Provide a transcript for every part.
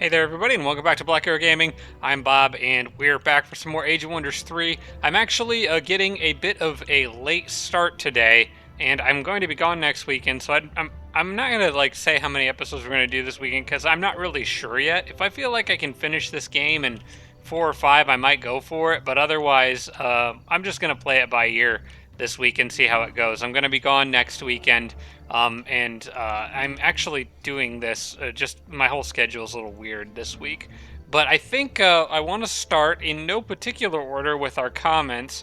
Hey there everybody and welcome back to Black Arrow Gaming. I'm Bob and we're back for some more Age of Wonders 3. I'm actually getting a bit of a late start today and I'm going to be gone next weekend, so I'm not going to say how many episodes we're going to do this weekend because I'm not really sure yet. If I feel like I can finish this game in 4 or 5, I might go for it, but otherwise I'm just going to play it by ear this week and see how it goes. I'm going to be gone next weekend, and I'm actually doing this, just my whole schedule is a little weird this week. But I think I want to start in no particular order with our comments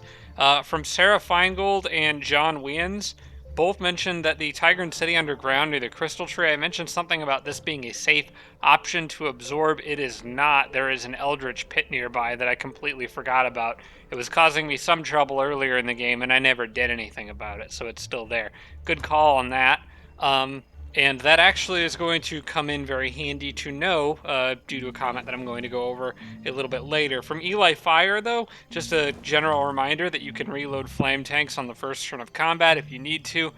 from Sarah Feingold and John Wiens. Both mentioned that the Tigran City underground near the Crystal Tree, I mentioned something about this being a safe option to absorb. It is not. There is an Eldritch Pit nearby that I completely forgot about. It was causing me some trouble earlier in the game, and I never did anything about it, so it's still there. Good call on that. And that actually is going to come in very handy to know due to a comment that I'm going to go over a little bit later. From Eli Fire, though, just a general reminder that you can reload flame tanks on the first turn of combat if you need to.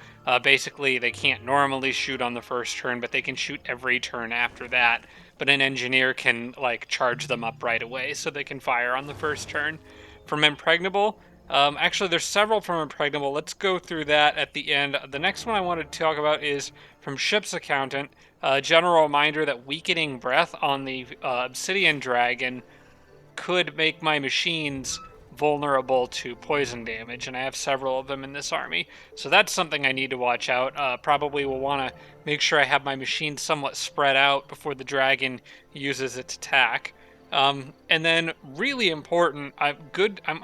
Basically, they can't normally shoot on the first turn, but they can shoot every turn after that. But an engineer can charge them up right away so they can fire on the first turn. From Impregnable, actually, there's several from Impregnable. Let's go through that at the end. The next one I wanted to talk about is from Ship's Accountant. General reminder that weakening breath on the Obsidian Dragon could make my machines vulnerable to poison damage, and I have several of them in this army. So that's something I need to watch out. Probably will want to make sure I have my machines somewhat spread out before the dragon uses its attack. And then, really important, I'm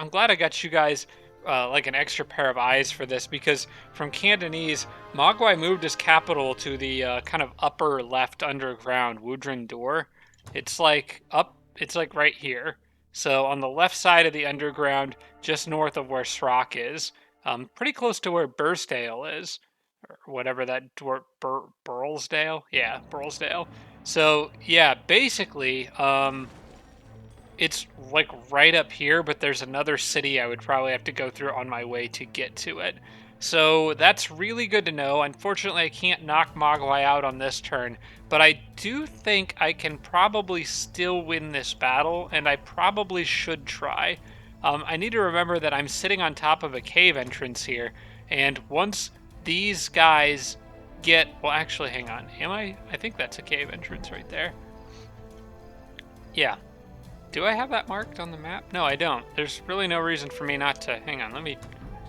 glad I got you guys an extra pair of eyes for this, because from Cantonese, Mogwai moved his capital to the kind of upper left underground Wudrin Door. It's it's right here. So on the left side of the underground, just north of where Srock is, pretty close to where Burstdale is, or whatever that dwarf, Burlesdale? Yeah, Burlesdale. So yeah, basically, it's right up here, but there's another city I would probably have to go through on my way to get to it. So that's really good to know. Unfortunately, I can't knock Mogwai out on this turn, but I do think I can probably still win this battle, and I probably should try. I need to remember that I'm sitting on top of a cave entrance here, and once these guys get... Well, actually, hang on. Am I? I think that's a cave entrance right there. Yeah. Do I have that marked on the map? No, I don't. There's really no reason for me not to... Hang on, let me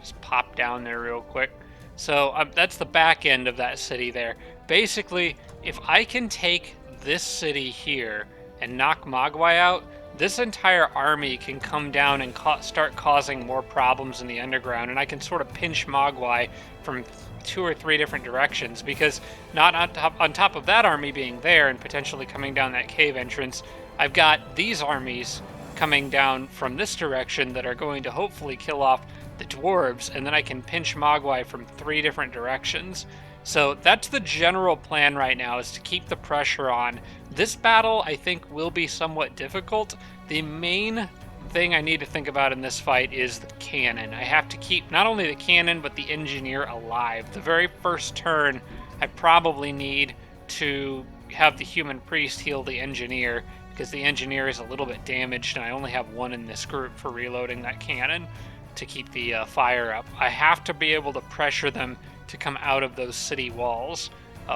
just pop down there real quick. So that's the back end of that city there. Basically, if I can take this city here and knock Mogwai out, this entire army can come down and start causing more problems in the underground, and I can sort of pinch Mogwai from 2 or 3 different directions, because not on top of that army being there and potentially coming down that cave entrance, I've got these armies coming down from this direction that are going to hopefully kill off the dwarves, and then I can pinch Mogwai from 3 different directions. So that's the general plan right now, is to keep the pressure on. This battle, I think, will be somewhat difficult. The main thing I need to think about in this fight is the cannon. I have to keep not only the cannon, but the engineer alive. The very first turn, I probably need to have the human priest heal the engineer, because the engineer is a little bit damaged, and I only have 1 in this group for reloading that cannon to keep the fire up. I have to be able to pressure them to come out of those city walls.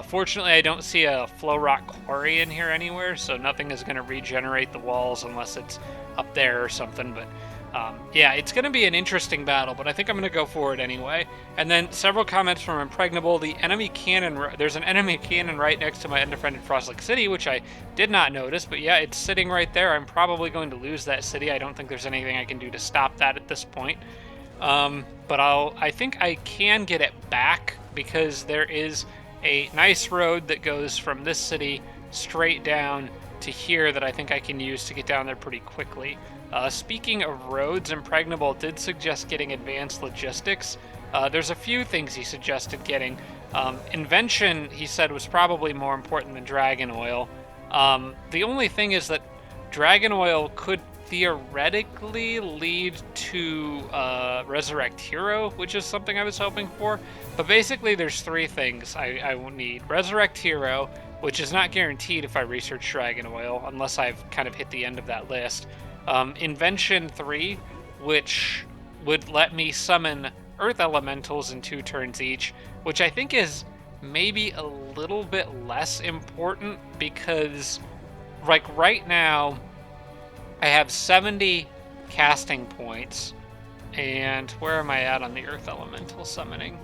Fortunately, I don't see a flow rock quarry in here anywhere, so nothing is going to regenerate the walls unless it's up there or something. But yeah, it's going to be an interesting battle, but I think I'm going to go for it anyway. And then several comments from Impregnable. The enemy cannon, there's an enemy cannon right next to my undefended Frost Lake City, which I did not notice, but yeah, it's sitting right there. I'm probably going to lose that city. I don't think there's anything I can do to stop that at this point. But I think I can get it back, because there is a nice road that goes from this city straight down to here that I think I can use to get down there pretty quickly. Speaking of roads, Impregnable did suggest getting advanced logistics. There's a few things he suggested getting. Invention, he said, was probably more important than Dragon Oil. The only thing is that Dragon Oil could theoretically lead to Resurrect Hero, which is something I was hoping for. But basically, there's 3 things I will need. Resurrect Hero, which is not guaranteed if I research Dragon Oil, unless I've kind of hit the end of that list. Invention 3, which would let me summon Earth Elementals in 2 turns each, which I think is maybe a little bit less important because, like, right now, I have 70 casting points, and where am I at on the Earth Elemental summoning?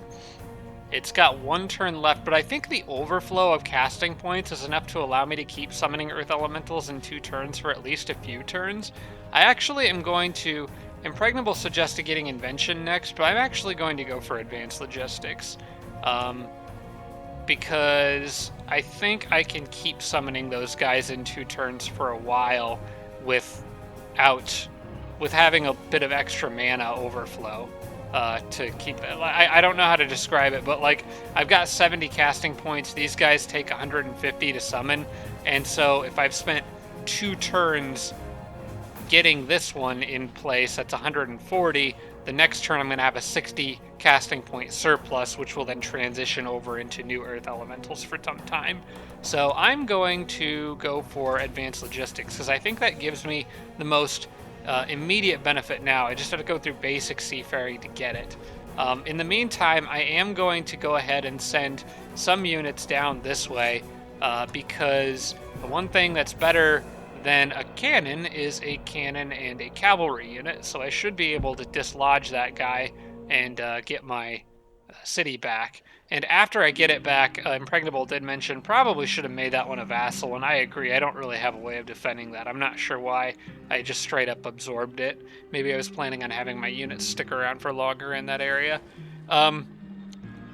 It's got 1 turn left, but I think the overflow of casting points is enough to allow me to keep summoning Earth Elementals in 2 turns for at least a few turns. I actually am going to... Impregnable suggested getting Invention next, but I'm actually going to go for Advanced Logistics. Because I think I can keep summoning those guys in 2 turns for a while with having a bit of extra mana overflow. To keep it. I don't know how to describe it, but like I've got 70 casting points. These guys take 150 to summon, and so if I've spent 2 turns getting this one in place, that's 140. The next turn I'm going to have a 60 casting point surplus, which will then transition over into new Earth Elementals for some time. So I'm going to go for Advanced Logistics because I think that gives me the most immediate benefit now. I just have to go through basic Seafaring to get it. In the meantime, I am going to go ahead and send some units down this way because the one thing that's better than a cannon is a cannon and a cavalry unit, so I should be able to dislodge that guy and get my city back. And after I get it back, Impregnable did mention probably should have made that one a vassal, and I agree. I don't really have a way of defending that. I'm not sure why I just straight up absorbed it. Maybe I was planning on having my units stick around for longer in that area.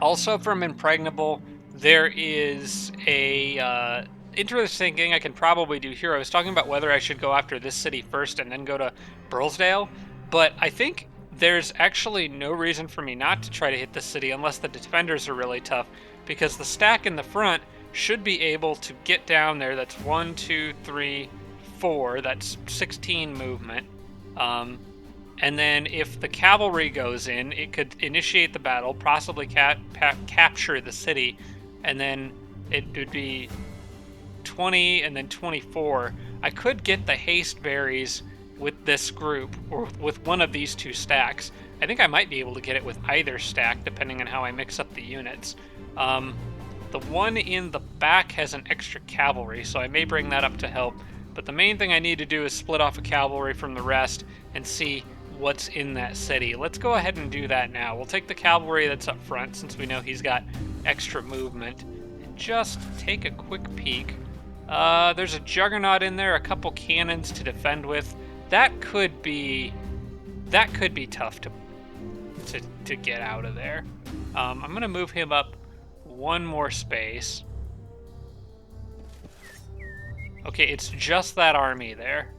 Also from Impregnable, there is a interesting thing I can probably do here. I was talking about whether I should go after this city first and then go to Burlesdale, but I think there's actually no reason for me not to try to hit the city unless the defenders are really tough, because the stack in the front should be able to get down there. That's 1, 2, 3, 4. That's 16 movement. And then if the cavalry goes in, it could initiate the battle, possibly capture the city, and then it would be 20 and then 24. I could get the haste berries with this group, or with one of these 2 stacks. I think I might be able to get it with either stack, depending on how I mix up the units. The one in the back has an extra cavalry, so I may bring that up to help. But the main thing I need to do is split off a cavalry from the rest and see what's in that city. Let's go ahead and do that now. We'll take the cavalry that's up front, since we know he's got extra movement, and just take a quick peek. There's a Juggernaut in there, a couple cannons to defend with. That could be tough to get out of there. I'm going to move him up 1 more space. Okay, it's just that army there.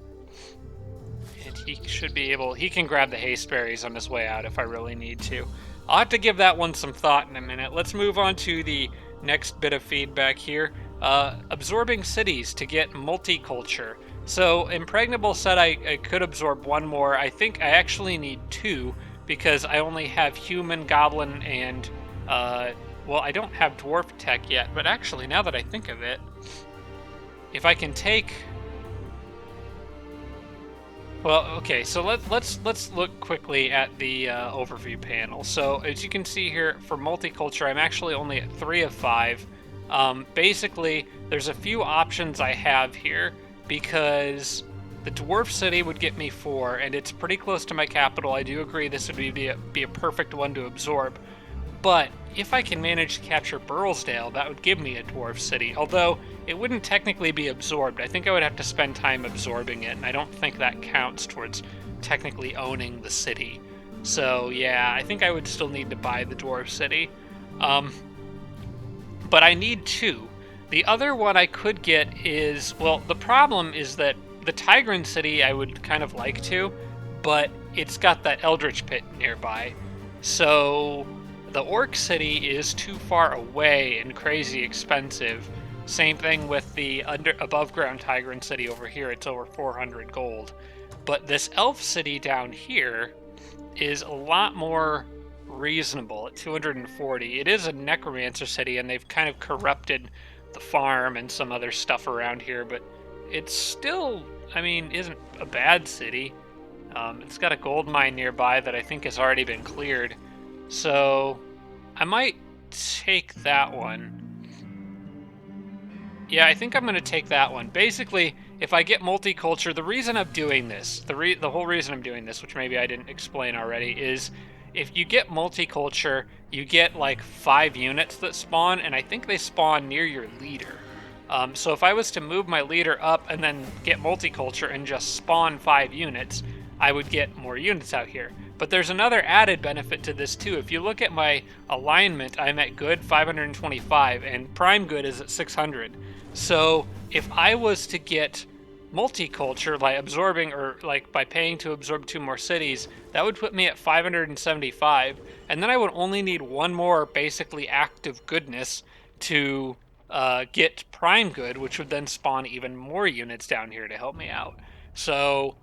And he should be able... He can grab the haste berries on his way out if I really need to. I'll have to give that one some thought in a minute. Let's move on to the next bit of feedback here. Absorbing cities to get multiculture. So Impregnable said I could absorb 1 more. I think I actually need 2 because I only have human, goblin, and well, I don't have dwarf tech yet. But actually, now that I think of it, if I can take... Well, okay, so let's look quickly at the overview panel. So as you can see here, for multiculture, I'm actually only at 3 of 5. Basically, there's a few options I have here, because the dwarf city would get me 4, and it's pretty close to my capital. I do agree this would be a perfect one to absorb. But if I can manage to capture Burlesdale, that would give me a dwarf city, although it wouldn't technically be absorbed. I think I would have to spend time absorbing it, and I don't think that counts towards technically owning the city. So yeah, I think I would still need to buy the dwarf city. But I need 2. The other one I could get is, well, the problem is that the Tigran city I would kind of like to, but it's got that Eldritch Pit nearby. So the Orc city is too far away and crazy expensive. Same thing with the above ground Tigran city over here. It's over 400 gold. But this Elf city down here is a lot more reasonable at 240. It is a necromancer city, and they've kind of corrupted the farm and some other stuff around here, but it's still, I mean, isn't a bad city. It's got a gold mine nearby that I think has already been cleared. So I might take that one. Yeah, I think I'm going to take that one. Basically, if I get multiculture, the reason I'm doing this, the whole reason I'm doing this, which maybe I didn't explain already, is if you get multiculture, you get like 5 units that spawn, and I think they spawn near your leader. So if I was to move my leader up and then get multiculture and just spawn 5 units, I would get more units out here. But there's another added benefit to this too. If you look at my alignment, I'm at good 525 and prime good is at 600. So if I was to get multiculture by absorbing or like by paying to absorb 2 more cities, that would put me at 575, and then I would only need 1 more basically active goodness to get prime good, which would then spawn even more units down here to help me out. So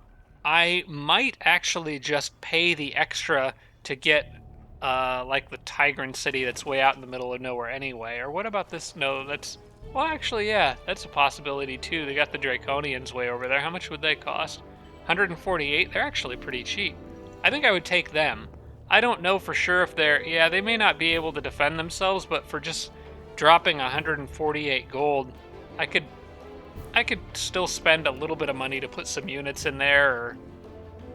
I might actually just pay the extra to get like the Tigran city that's way out in the middle of nowhere anyway. Or what about this? No, that's... Well, actually, yeah, that's a possibility too. They got the Draconians way over there. How much would they cost? 148? They're actually pretty cheap. I think I would take them. I don't know for sure if they're... Yeah, they may not be able to defend themselves, but for just dropping 148 gold, I could still spend a little bit of money to put some units in there or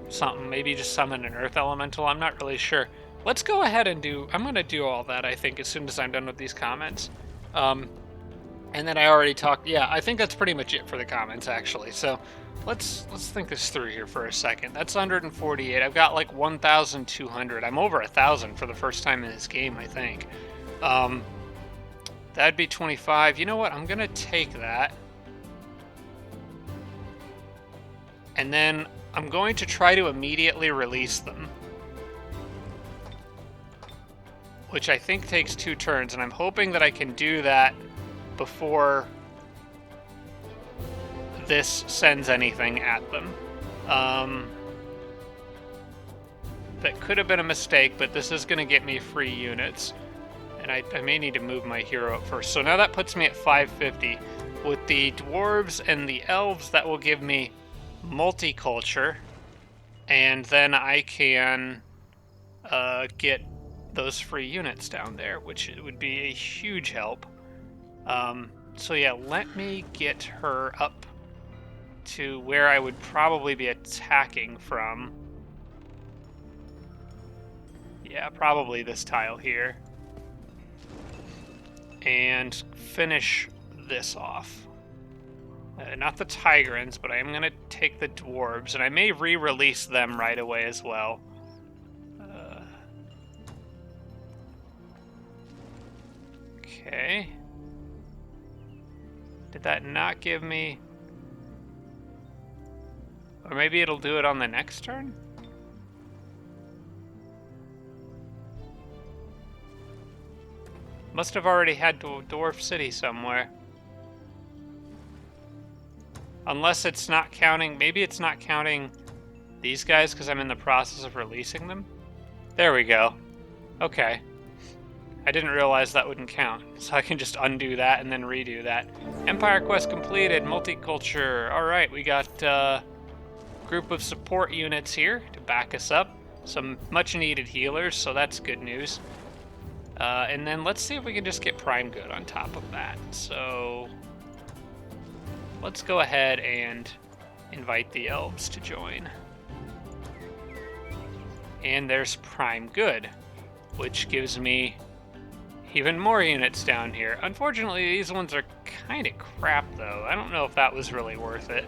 something. Maybe just summon an Earth Elemental. I'm not really sure. Let's go ahead and do... I'm going to do all that, I think, as soon as I'm done with these comments. And then I already talked... Yeah, I think that's pretty much it for the comments, actually. So let's think this through here for a second. That's 148. I've got like 1,200. I'm over 1,000 for the first time in this game, I think. That'd be 25. You know what? I'm going to take that. And then I'm going to try to immediately release them, which I think takes 2 turns, and I'm hoping that I can do that before this sends anything at them. That could have been a mistake, but this is going to get me free units, and I may need to move my hero up first. So now that puts me at 550. With the dwarves and the elves, that will give me multiculture, and then I can get those free units down there, which would be a huge help. So yeah, let me get her up to where I would probably be attacking from. Yeah, probably this tile here. And finish this off. Not the Tigrans, but I am going to take the dwarves, and I may re-release them right away as well. Okay. Did that not give me... Or maybe it'll do it on the next turn? Must have already had Dwarf City somewhere. Unless it's not counting... Maybe it's not counting these guys because I'm in the process of releasing them? There we go. Okay. I didn't realize that wouldn't count, so I can just undo that and then redo that. Empire quest completed, multiculture. Alright, we got a group of support units here to back us up. Some much needed healers, so that's good news. And then let's see if we can just get prime good on top of that. So let's go ahead and invite the elves to join. And there's prime good, which gives me even more units down here. Unfortunately, these ones are kind of crap, though. I don't know if that was really worth it.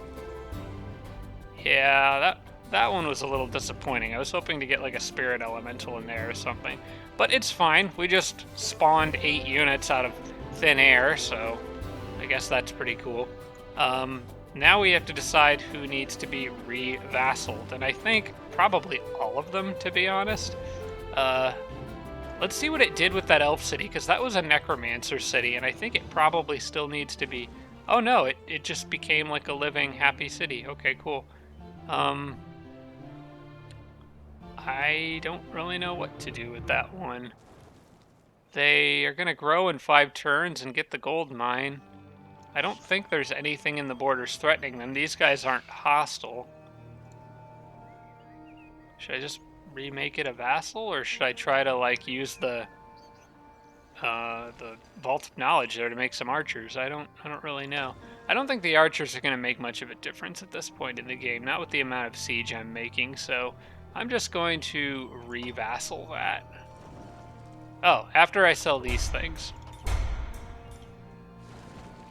Yeah, that one was a little disappointing. I was hoping to get like a spirit elemental in there or something. But it's fine. We just spawned 8 units out of thin air, so I guess that's pretty cool. Now we have to decide who needs to be re-vassaled, and I think probably all of them, to be honest. Let's see what it did with that elf city, because that was a necromancer city, and I think it probably still needs to be... Oh no, it just became like a living, happy city. Okay, cool. I don't really know what to do with that one. They are going to grow in 5 turns and get the gold mine. I don't think there's anything in the borders threatening them. These guys aren't hostile. Should I just remake it a vassal, or should I try to, like, use the Vault of Knowledge there to make some archers? I don't really know. I don't think the archers are going to make much of a difference at this point in the game, not with the amount of siege I'm making, so I'm just going to re-vassal that. Oh, after I sell these things.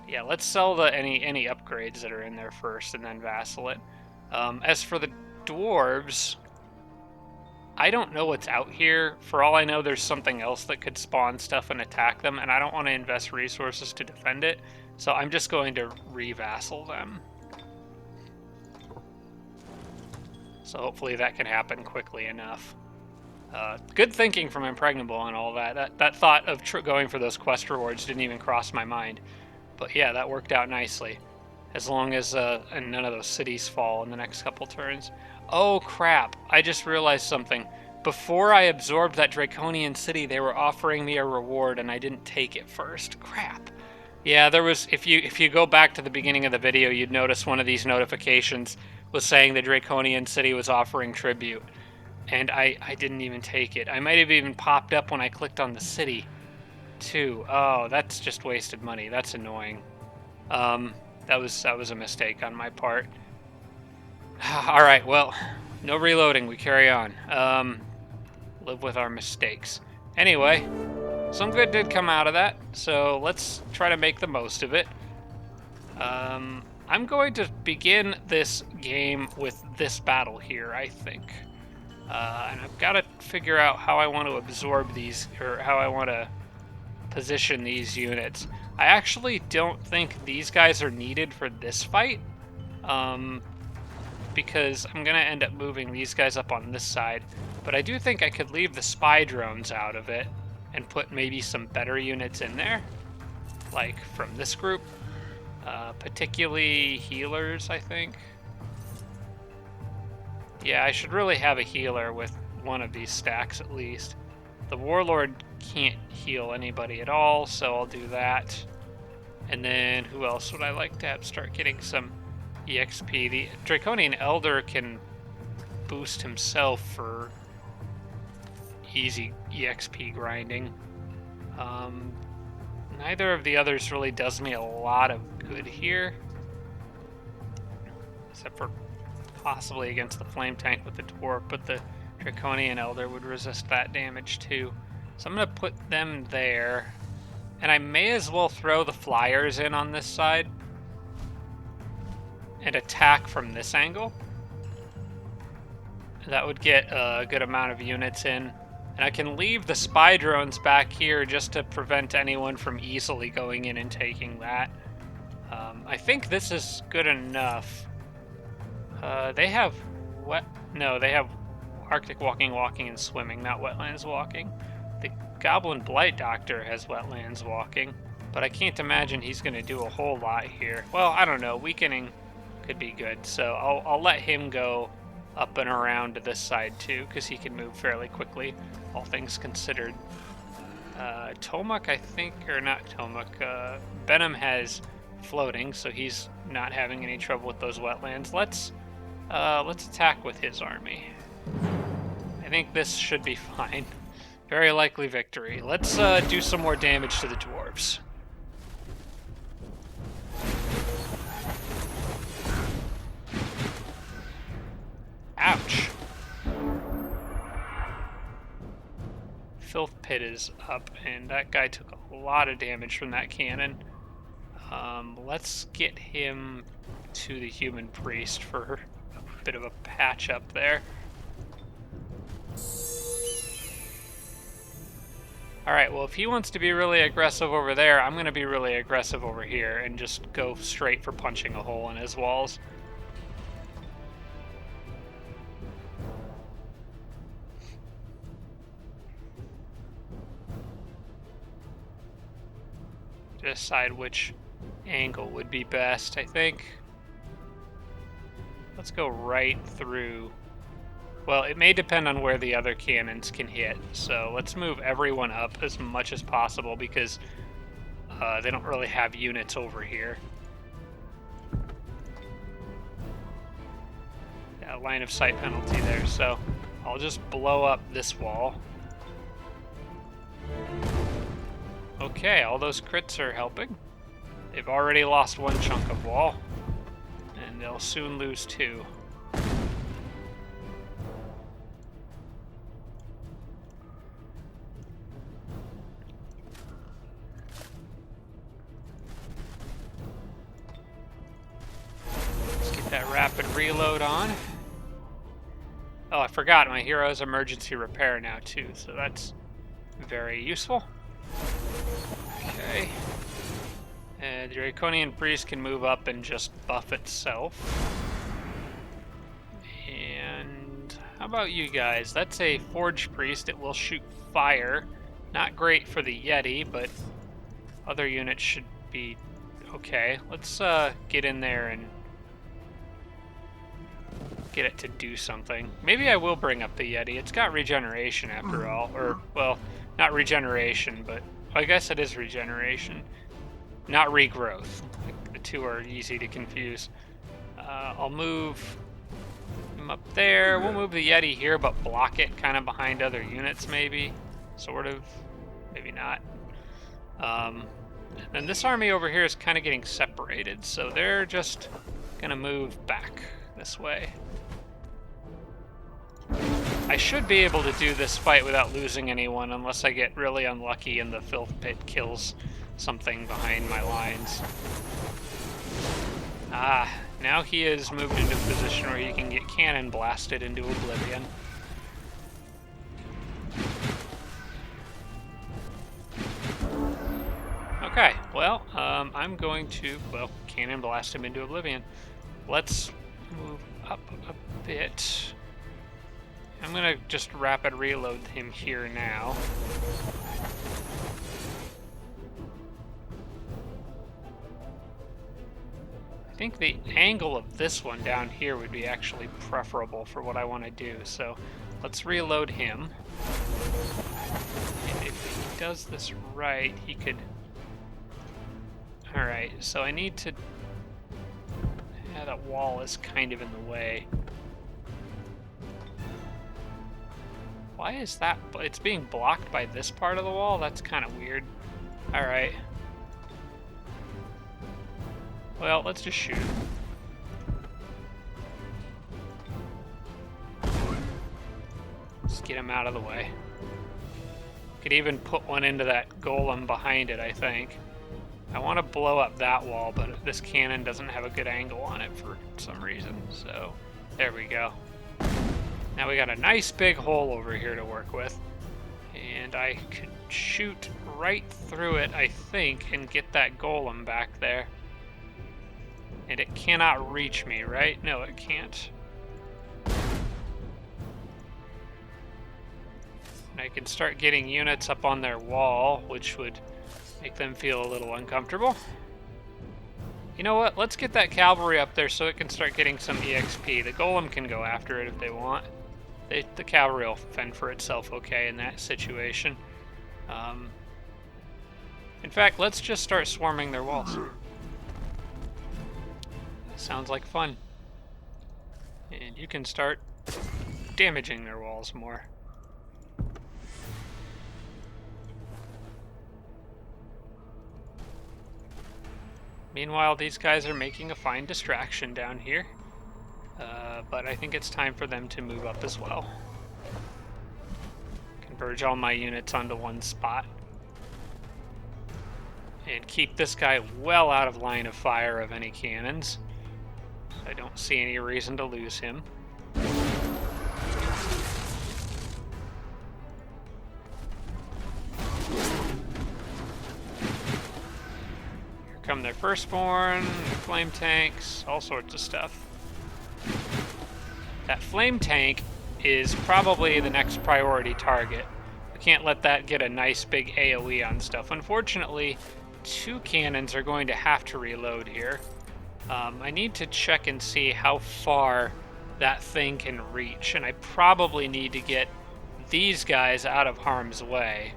Yeah, let's sell the any upgrades that are in there first and then vassal it. As for the dwarves, I don't know what's out here. For all I know, there's something else that could spawn stuff and attack them, and I don't want to invest resources to defend it, so I'm just going to re-vassal them. So hopefully that can happen quickly enough. Good thinking from Impregnable and all that. That thought of going for those quest rewards didn't even cross my mind. But yeah, that worked out nicely. As long as and none of those cities fall in the next couple turns. Oh crap, I just realized something. Before I absorbed that Draconian city, they were offering me a reward and I didn't take it first. Crap. Yeah, there was, if you go back to the beginning of the video, you'd notice one of these notifications was saying the Draconian city was offering tribute. And I didn't even take it. I might have even popped up when I clicked on the city, too. Oh, that's just wasted money. That's annoying. That was a mistake on my part. All right, well, no reloading. We carry on. Live with our mistakes. Anyway, some good did come out of that, so let's try to make the most of it. I'm going to begin this game with this battle here, I think. And I've got to figure out how I want to absorb these, or how I want to position these units. I actually don't think these guys are needed for this fight, because I'm going to end up moving these guys up on this side. But I do think I could leave the spy drones out of it and put maybe some better units in there, like from this group, particularly healers, I think. Yeah, I should really have a healer with one of these stacks at least. The Warlord can't heal anybody at all, so I'll do that. And then who else would I like to have start getting some EXP? The Draconian Elder can boost himself for easy EXP grinding. Neither of the others really does me a lot of good here, except for possibly against the flame tank with the dwarf, but the Draconian Elder would resist that damage too. So I'm going to put them there, and I may as well throw the flyers in on this side and attack from this angle. That would get a good amount of units in, and I can leave the spy drones back here just to prevent anyone from easily going in and taking that. I think this is good enough. They have they have Arctic walking, and swimming, not wetlands walking. The Goblin Blight Doctor has wetlands walking, but I can't imagine he's going to do a whole lot here. Well, I don't know. Weakening could be good, so I'll let him go up and around to this side too, because he can move fairly quickly, all things considered. Tomuk, I think, or not Tomuk, Benham has floating, so he's not having any trouble with those wetlands. Let's attack with his army. I think this should be fine. Very likely victory. Let's do some more damage to the dwarves. Ouch. Filth Pit is up, and that guy took a lot of damage from that cannon. Let's get him to the Human Priest for a bit of a patch up there. Alright, well, if he wants to be really aggressive over there, I'm going to be really aggressive over here and just go straight for punching a hole in his walls. Decide which angle would be best, I think. Let's go right through. Well, it may depend on where the other cannons can hit, so let's move everyone up as much as possible, because They don't really have units over here. Yeah, line of sight penalty there, so I'll just blow up this wall. Okay, all those crits are helping. They've already lost one chunk of wall, and they'll soon lose two. Let's get that rapid reload on. Oh, I forgot, my hero has emergency repair now too, so that's very useful. Okay. The Draconian Priest can move up and just buff itself. And how about you guys? That's a Forge Priest. It will shoot fire. Not great for the Yeti, but other units should be okay. Let's get in there and get it to do something. Maybe I will bring up the Yeti. It's got regeneration after all. Or, well, not regeneration, but I guess it is regeneration. Not regrowth. The two are easy to confuse. I'll move him up there. We'll move the Yeti here, but block it kind of behind other units, maybe. Sort of. Maybe not. And this army over here is kind of getting separated, so they're just going to move back this way. I should be able to do this fight without losing anyone, unless I get really unlucky and the Filth Pit kills something behind my lines. Ah, now he is moved into a position where he can get cannon blasted into oblivion. Okay, well, I'm going to, well, cannon blast him into oblivion. Let's move up a bit. I'm gonna just rapid reload him here now. I think the angle of this one down here would be actually preferable for what I want to do, so let's reload him. And if he does this right, he could... Alright, so I need to... Yeah, that wall is kind of in the way. Why is that? It's being blocked by this part of the wall? That's kind of weird. Alright. Well, let's just shoot. Let's get him out of the way. Could even put one into that golem behind it, I think. I want to blow up that wall, but this cannon doesn't have a good angle on it for some reason. So, there we go. Now we got a nice big hole over here to work with. And I could shoot right through it, I think, and get that golem back there. And it cannot reach me, right? No, it can't. And I can start getting units up on their wall, which would make them feel a little uncomfortable. You know what? Let's get that cavalry up there so it can start getting some EXP. The golem can go after it if they want. The cavalry will fend for itself okay in that situation. In fact, let's just start swarming their walls. Sounds like fun. And you can start damaging their walls more. Meanwhile, these guys are making a fine distraction down here. But I think it's time for them to move up as well. Converge all my units onto one spot. And keep this guy well out of line of fire of any cannons. I don't see any reason to lose him. Here come their firstborn, flame tanks, all sorts of stuff. That flame tank is probably the next priority target. I can't let that get a nice big AoE on stuff. Unfortunately, two cannons are going to have to reload here. I need to check and see how far that thing can reach, and I probably need to get these guys out of harm's way.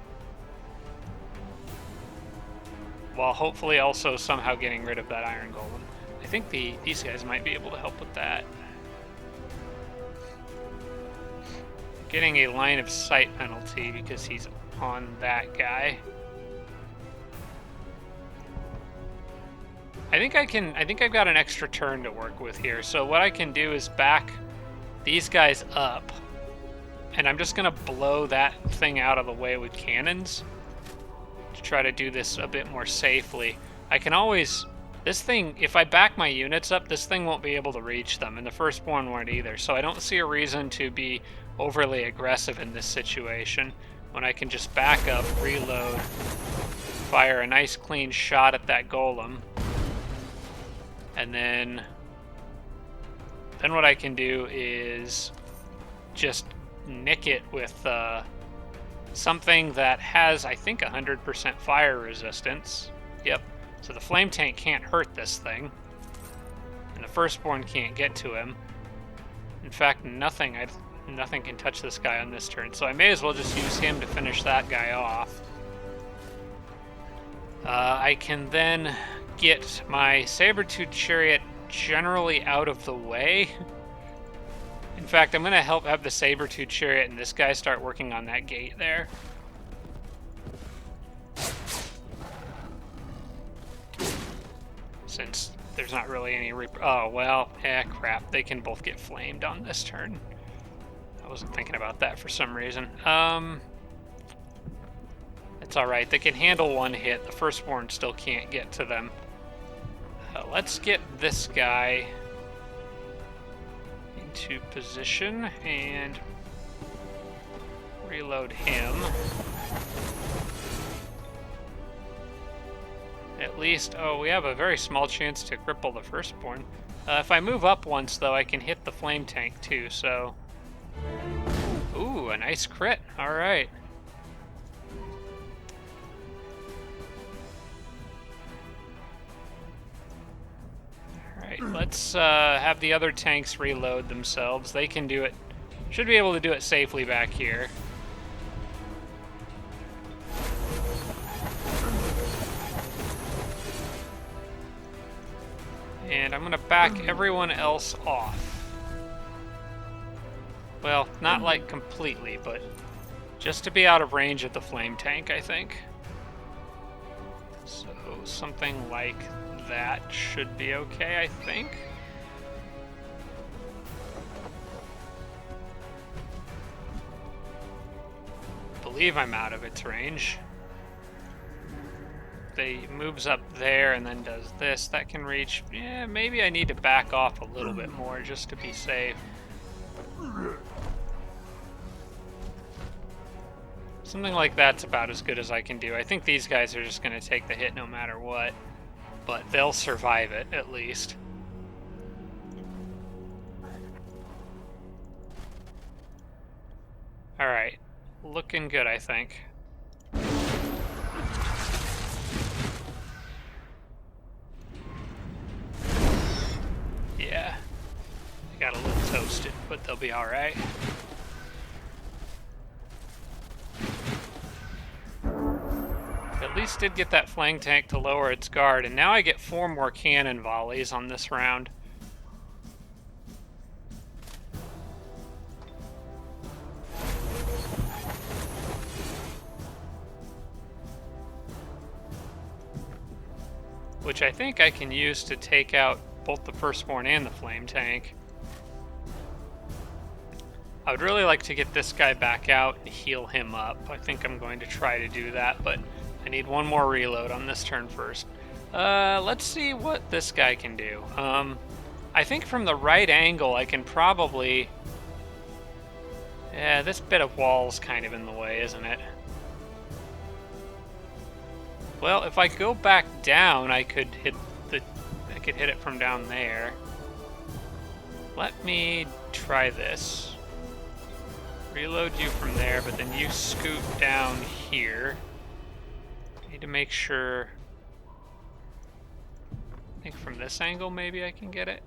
while hopefully also somehow getting rid of that iron golem. I think these guys might be able to help with that. Getting a line of sight penalty because he's on that guy. I think I've got an extra turn to work with here. So what I can do is back these guys up, and I'm just gonna blow that thing out of the way with cannons to try to do this a bit more safely. I can always, this thing, if I back my units up, this thing won't be able to reach them, and the firstborn won't either. So I don't see a reason to be overly aggressive in this situation when I can just back up, reload, fire a nice clean shot at that golem, and then what I can do is just nick it with something that has, I think, 100% fire resistance. Yep. So the flame tank can't hurt this thing, and the firstborn can't get to him. In fact, nothing can touch this guy on this turn, so I may as well just use him to finish that guy off. I can then get my saber-tooth chariot generally out of the way. In fact, I'm going to have the saber-tooth chariot and this guy start working on that gate there. Since there's not really any oh, well, crap. They can both get flamed on this turn. I wasn't thinking about that for some reason. It's alright. They can handle one hit. The firstborn still can't get to them. Let's get this guy into position and reload him. At least, oh, we have a very small chance to cripple the firstborn. If I move up once, though, I can hit the flame tank too, so... Ooh, a nice crit. Alright. Let's have the other tanks reload themselves. They can do it. Should be able to do it safely back here. And I'm going to back everyone else off. Well, not like completely, but just to be out of range of the flame tank, I think. So something like that should be okay, I think. I believe I'm out of its range. They moves up there and then does this. That can reach. Yeah, maybe I need to back off a little bit more just to be safe. Something like that's about as good as I can do. I think these guys are just going to take the hit no matter what. But they'll survive it, at least. Alright. Looking good, I think. Yeah. They got a little toasted, but they'll be alright. At least did get that flank tank to lower its guard, and now I get 4 more cannon volleys on this round. Which I think I can use to take out both the firstborn and the flame tank. I would really like to get this guy back out and heal him up. I think I'm going to try to do that, but I need one more reload on this turn first. Let's see what this guy can do. I think from the right angle I can probably... Yeah, this bit of wall's kind of in the way, isn't it? Well, if I go back down, I could hit it from down there. Let me try this. Reload you from there, but then you scoot down here. Need to make sure. I think from this angle maybe I can get it.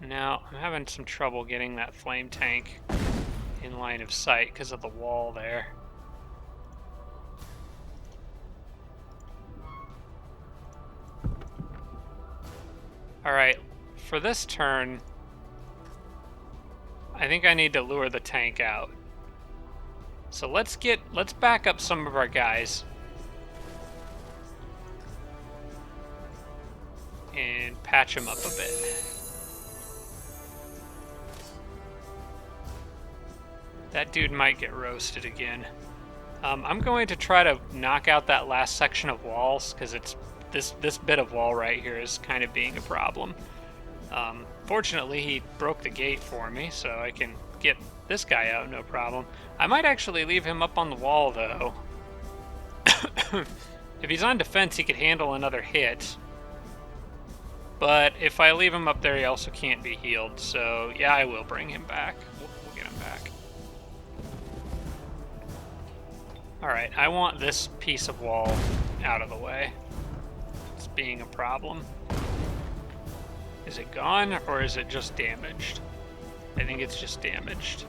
No, I'm having some trouble getting that flame tank in line of sight because of the wall there. Alright, for this turn, I think I need to lure the tank out. So let's back up some of our guys. And patch them up a bit. That dude might get roasted again. I'm going to try to knock out that last section of walls, because it's this bit of wall right here is kind of being a problem. Fortunately, he broke the gate for me, so I can get this guy out, no problem. I might actually leave him up on the wall, though. If he's on defense, he could handle another hit. But if I leave him up there, he also can't be healed. So, yeah, I will bring him back. We'll get him back. Alright, I want this piece of wall out of the way. It's being a problem. Is it gone, or is it just damaged? I think it's just damaged.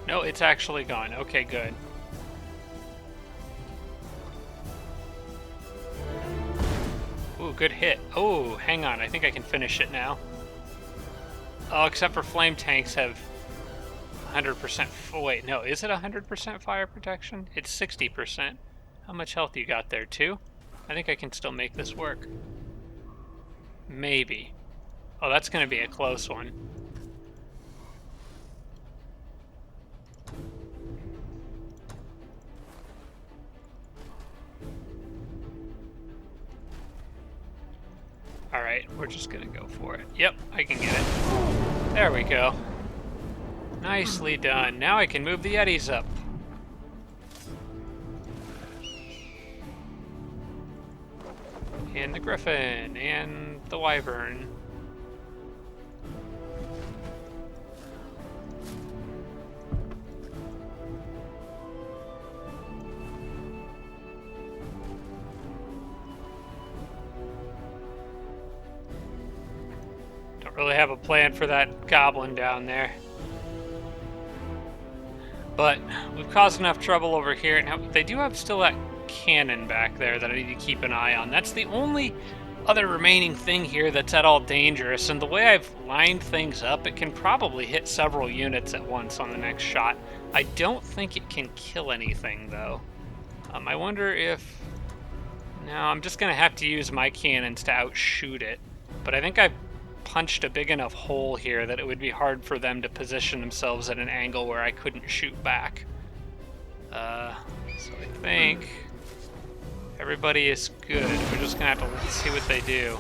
No, it's actually gone. Okay, good. Ooh, good hit. Oh, hang on. I think I can finish it now. Oh, except for flame tanks have 100%. Oh, wait, no. Is it 100% fire protection? It's 60%. How much health you got there, 2? I think I can still make this work. Maybe. Oh, that's going to be a close one. Alright, we're just going to go for it. Yep, I can get it. There we go. Nicely done. Now I can move the Yetis up. And the Griffin, and the Wyvern. Don't really have a plan for that goblin down there. But we've caused enough trouble over here. Now, they do have still that cannon back there that I need to keep an eye on. That's the only other remaining thing here that's at all dangerous, and the way I've lined things up, it can probably hit several units at once on the next shot. I don't think it can kill anything, though. I wonder if... No, I'm just going to have to use my cannons to outshoot it, but I think I've punched a big enough hole here that it would be hard for them to position themselves at an angle where I couldn't shoot back. So I think everybody is good. We're just gonna have to see what they do.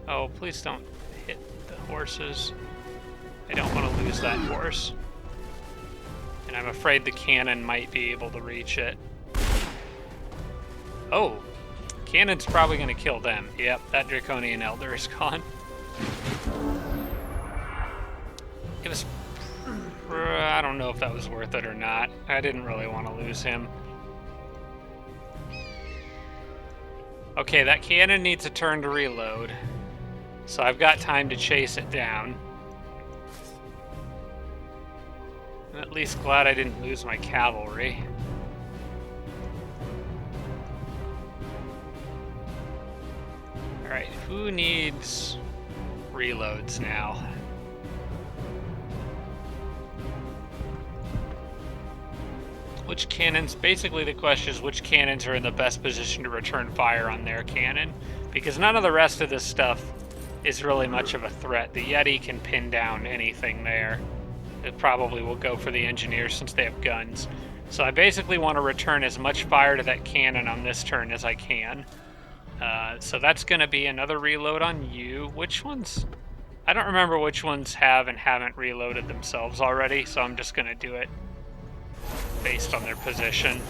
Oh, please don't hit the horses. I don't want to lose that horse. And I'm afraid the cannon might be able to reach it. Oh, cannon's probably gonna kill them. Yep, that Draconian Elder is gone. It was... I don't know if that was worth it or not. I didn't really want to lose him. Okay, that cannon needs a turn to reload. So I've got time to chase it down. I'm at least glad I didn't lose my cavalry. Alright, who needs reloads now? Which cannons, basically the question is which cannons are in the best position to return fire on their cannon, because none of the rest of this stuff is really much of a threat. The Yeti can pin down anything there. It probably will go for the engineers since they have guns. So I basically want to return as much fire to that cannon on this turn as I can. So that's going to be another reload on you. Which ones? I don't remember which ones have and haven't reloaded themselves already, so I'm just going to do it based on their position.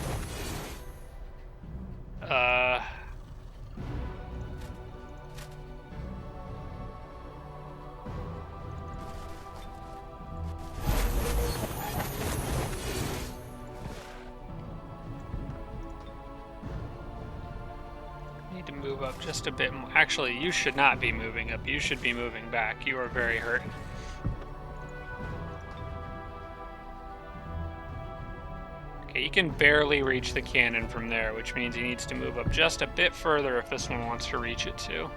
Need to move up just a bit more. Actually, you should not be moving up. You should be moving back. You are very hurt. Okay, he can barely reach the cannon from there, which means he needs to move up just a bit further if this one wants to reach it too.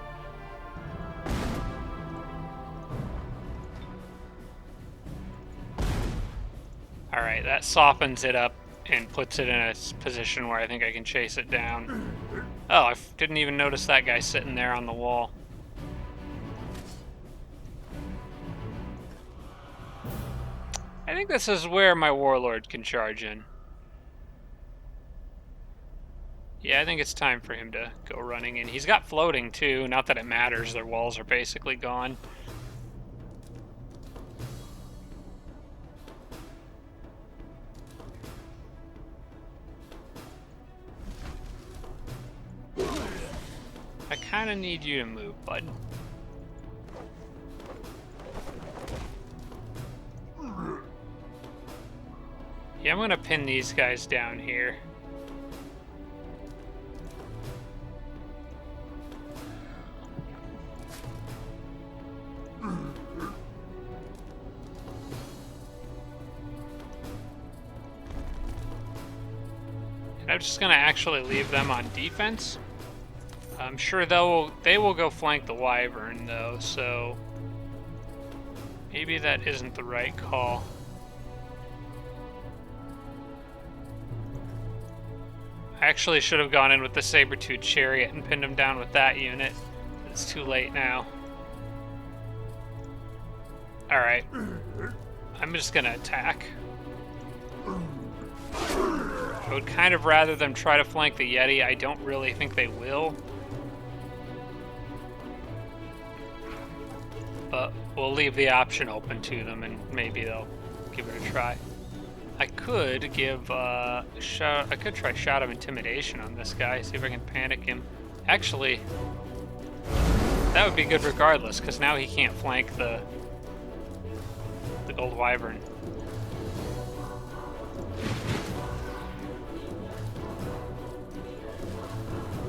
Alright, that softens it up and puts it in a position where I think I can chase it down. Oh, I didn't even notice that guy sitting there on the wall. I think this is where my warlord can charge in. Yeah, I think it's time for him to go running in. He's got floating too, not that it matters, their walls are basically gone. I kind of need you to move, bud. Yeah, I'm gonna pin these guys down here. And I'm just gonna actually leave them on defense. I'm sure they will go flank the wyvern though, so maybe that isn't the right call. I actually should have gone in with the saber-tooth chariot and pinned him down with that unit. It's too late now. Alright. I'm just gonna attack. I would kind of rather them try to flank the Yeti. I don't really think they will. But we'll leave the option open to them and maybe they'll give it a try. I could give I could try Shot of Intimidation on this guy, see if I can panic him. Actually, that would be good regardless, because now he can't flank the Gold Wyvern.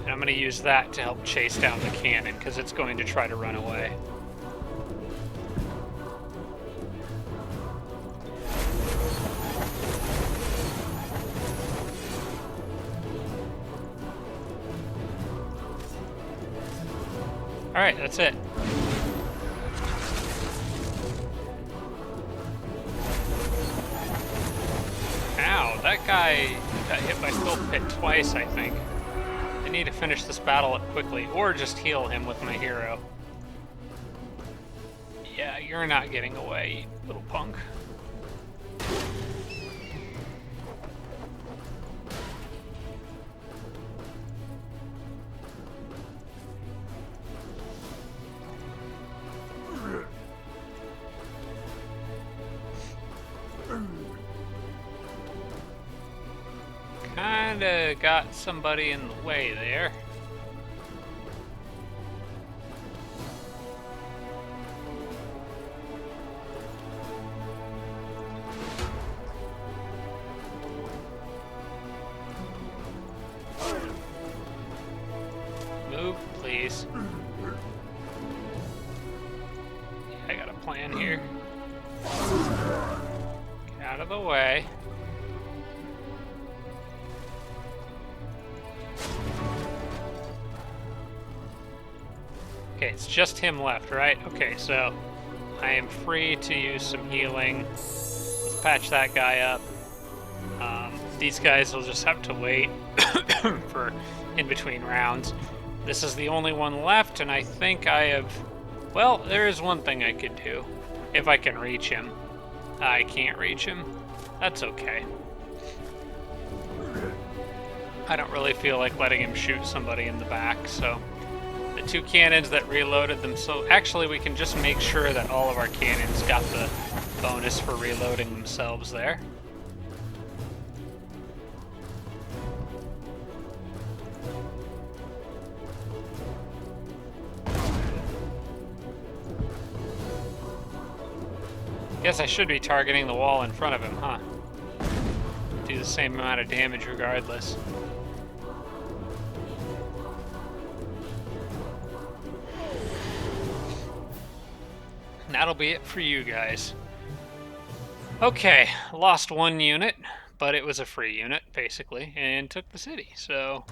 And I'm going to use that to help chase down the cannon, because it's going to try to run away. Alright, that's it. Ow, that guy got hit by Phil Pit twice, I think. I need to finish this battle up quickly, or just heal him with my hero. Yeah, you're not getting away, you little punk. Kinda got somebody in the way there. Move, please. Yeah, I got a plan here. Get out of the way. Okay, it's just him left, right? Okay, so I am free to use some healing. Let's patch that guy up. These guys will just have to wait for in-between rounds. This is the only one left, and I think I have... Well, there is one thing I could do. If I can reach him. I can't reach him. That's okay. I don't really feel like letting him shoot somebody in the back, so... The two cannons that reloaded them, so actually we can just make sure that all of our cannons got the bonus for reloading themselves there. Guess I should be targeting the wall in front of him, huh? Do the same amount of damage regardless. And that'll be it for you guys. Okay, lost one unit, but it was a free unit, basically, and took the city, so...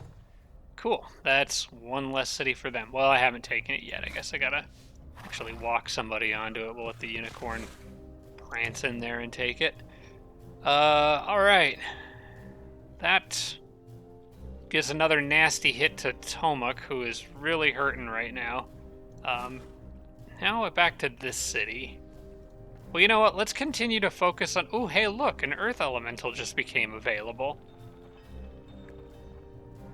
Cool, that's one less city for them. Well, I haven't taken it yet. I guess I gotta actually walk somebody onto it. We'll let the unicorn prance in there and take it. Alright. That gives another nasty hit to Tomuk, who is really hurting right now. Now we're back to this city. Well, you know what? Let's continue to focus on... Oh, hey, look, an Earth Elemental just became available.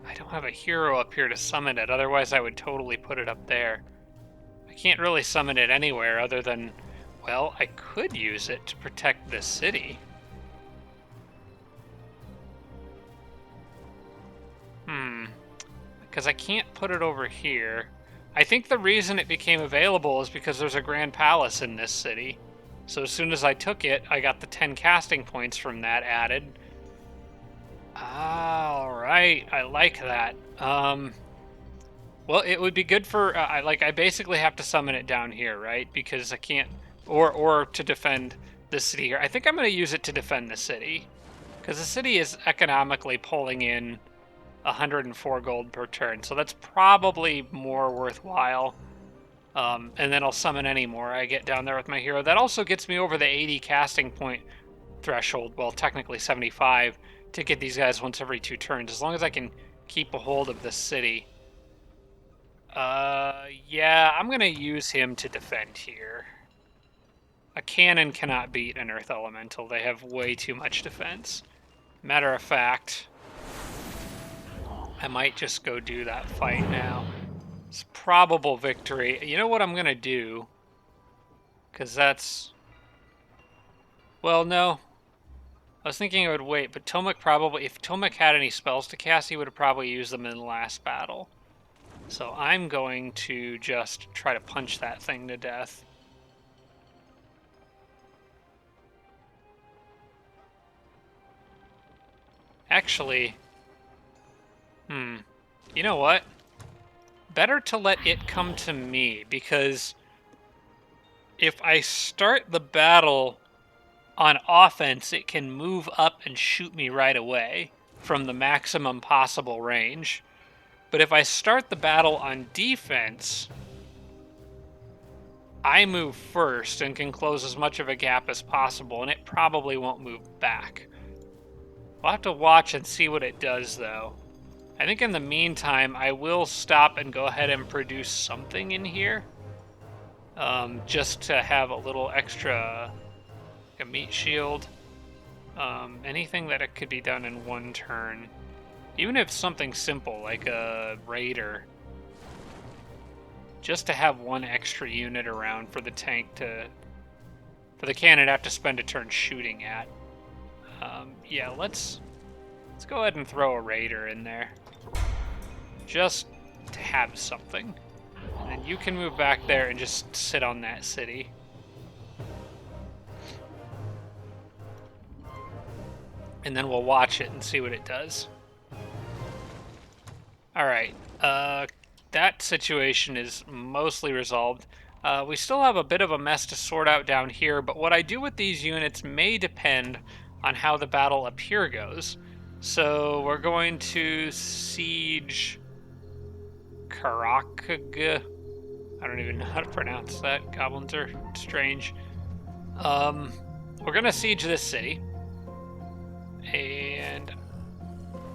I don't have a hero up here to summon it, otherwise I would totally put it up there. I can't really summon it anywhere other than... Well, I could use it to protect this city. Because I can't put it over here. I think the reason it became available is because there's a Grand Palace in this city. So as soon as I took it, I got the 10 casting points from that added. Alright, I like that. Well, it would be good for... I basically have to summon it down here, right? Because I can't... Or to defend the city here. I think I'm going to use it to defend the city. Because the city is economically pulling in 104 gold per turn, so that's probably more worthwhile. And then I'll summon any more I get down there with my hero. That also gets me over the 80 casting point threshold, well, technically 75, to get these guys once every 2 turns, as long as I can keep a hold of the city. Yeah, I'm going to use him to defend here. A cannon cannot beat an Earth Elemental. They have way too much defense. Matter of fact... I might just go do that fight now. It's probable victory. You know what I'm going to do? Because that's... Well, no. I was thinking I would wait, but Tomuk probably... If Tomuk had any spells to cast, he would have probably used them in the last battle. So I'm going to just try to punch that thing to death. Actually... You know what? Better to let it come to me, because if I start the battle on offense, it can move up and shoot me right away from the maximum possible range. But if I start the battle on defense, I move first and can close as much of a gap as possible, and it probably won't move back. We'll have to watch and see what it does, though. I think in the meantime, I will stop and go ahead and produce something in here. Just to have a little extra, like a meat shield. Anything that it could be done in 1 turn. Even if something simple, like a raider. Just to have 1 extra unit around for the tank to... For the cannon to have to spend a turn shooting at. Yeah, let's go ahead and throw a raider in there. Just to have something. And then you can move back there and just sit on that city. And then we'll watch it and see what it does. Alright, that situation is mostly resolved. We still have a bit of a mess to sort out down here, but what I do with these units may depend on how the battle up here goes. So we're going to siege Karakag. I don't even know how to pronounce that. Goblins are strange. We're going to siege this city. And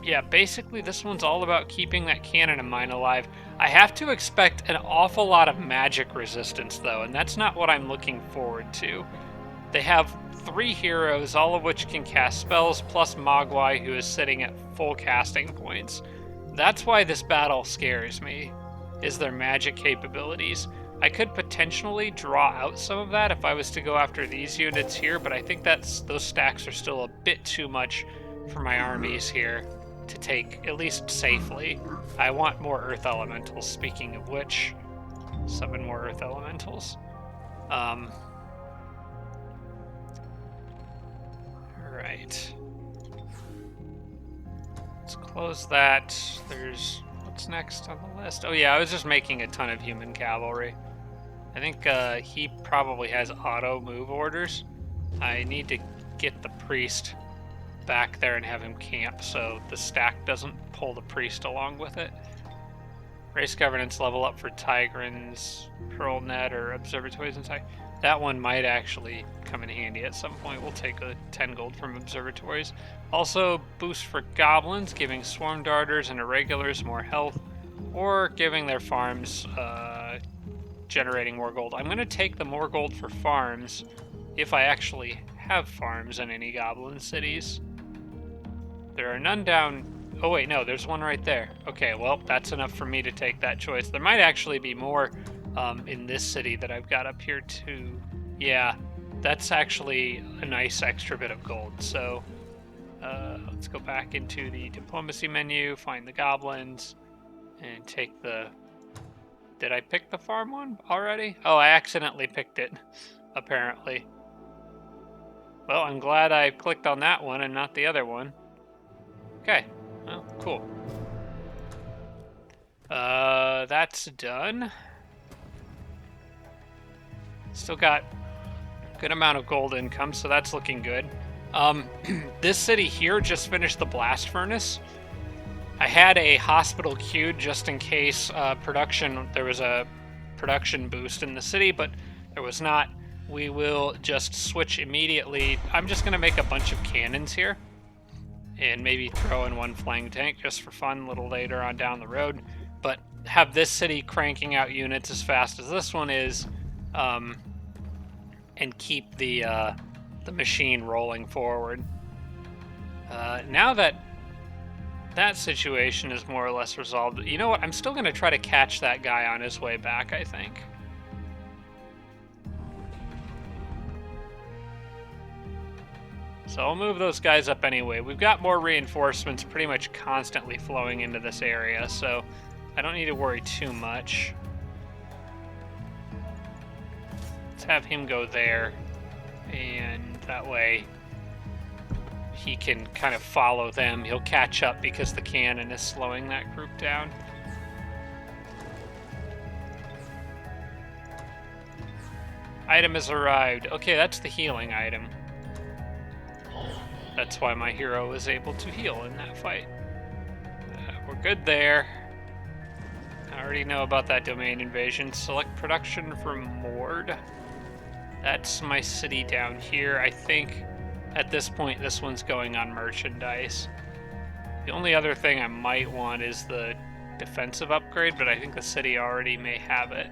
yeah, basically this one's all about keeping that cannon of mine alive. I have to expect an awful lot of magic resistance, though, and that's not what I'm looking forward to. They have 3 heroes, all of which can cast spells, plus Mogwai, who is sitting at full casting points. That's why this battle scares me, is their magic capabilities. I could potentially draw out some of that if I was to go after these units here, but I think those stacks are still a bit too much for my armies here to take, at least safely. I want more Earth Elementals, speaking of which. Summon more Earth Elementals. Alright. Let's close that. There's... What's next on the list? Oh yeah, I was just making a ton of human cavalry. I think he probably has auto move orders. I need to get the priest back there and have him camp so the stack doesn't pull the priest along with it. Race governance level up for Tigran's Pearl Net or Observatories inside. That one might actually come in handy at some point. We'll take a 10 gold from Observatories. Also, boost for Goblins, giving Swarm Darters and Irregulars more health, or giving their farms generating more gold. I'm going to take the more gold for farms if I actually have farms in any Goblin cities. There are none down... Oh wait, no, there's one right there. Okay, well, that's enough for me to take that choice. There might actually be more in this city that I've got up here too. Yeah, that's actually a nice extra bit of gold. So let's go back into the diplomacy menu, find the goblins, and take the... Did I pick the farm one already? Oh, I accidentally picked it, apparently. Well, I'm glad I clicked on that one and not the other one. Okay, well, cool. That's done. Still got a good amount of gold income, so that's looking good. This city here just finished the blast furnace. I had a hospital queued just in case there was a production boost in the city, but there was not. We will just switch immediately. I'm just going to make a bunch of cannons here and maybe throw in one flying tank just for fun a little later on down the road, but have this city cranking out units as fast as this one is, and keep the machine rolling forward. Now that that situation is more or less resolved, you know what? I'm still going to try to catch that guy on his way back, I think. So I'll move those guys up anyway. We've got more reinforcements pretty much constantly flowing into this area, so I don't need to worry too much. Let's have him go there, and that way he can kind of follow them. He'll catch up because the cannon is slowing that group down. Item has arrived. Okay, that's the healing item. That's why my hero was able to heal in that fight. We're good there. I already know about that domain invasion. Select production from Mord. That's my city down here. I think at this point this one's going on merchandise. The only other thing I might want is the defensive upgrade, but I think the city already may have it.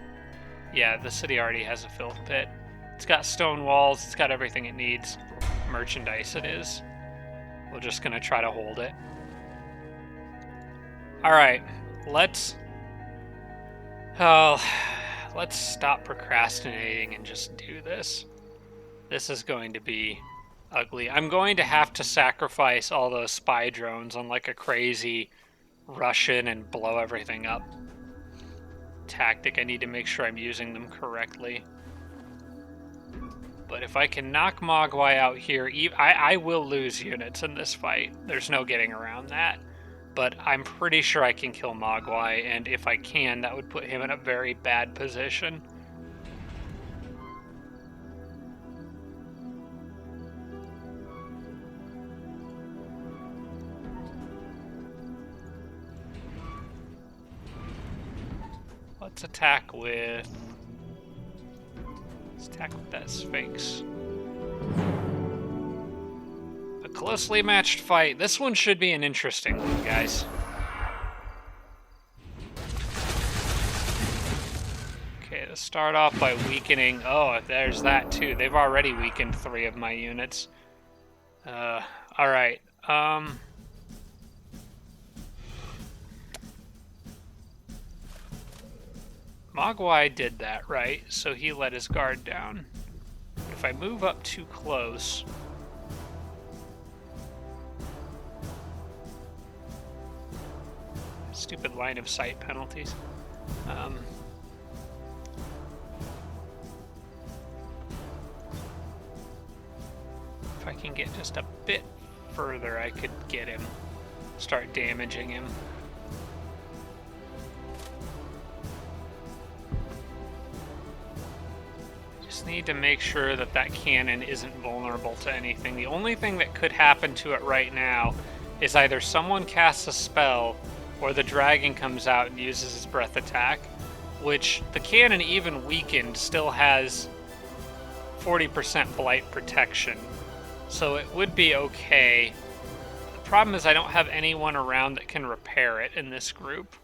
Yeah, the city already has a filth pit. It's got stone walls, it's got everything it needs. Merchandise it is. We're just gonna try to hold it. Alright, let's stop procrastinating and just do this. This is going to be ugly. I'm going to have to sacrifice all those spy drones on like a crazy Russian and blow everything up tactic. I need to make sure I'm using them correctly. But if I can knock Mogwai out here, I will lose units in this fight. There's no getting around that. But I'm pretty sure I can kill Mogwai, and if I can, that would put him in a very bad position. Let's attack with that Sphinx. A closely matched fight. This one should be an interesting one, guys. Okay, let's start off by weakening. Oh, there's that too. They've already weakened 3 of my units. Alright. Mogwai did that, right? So he let his guard down. If I move up too close... Stupid line of sight penalties. If I can get just a bit further, I could get him. Start damaging him. Need to make sure that that cannon isn't vulnerable to anything. The only thing that could happen to it right now is either someone casts a spell or the dragon comes out and uses his breath attack, which the cannon, even weakened, still has 40% blight protection. So it would be okay. The problem is I don't have anyone around that can repair it in this group.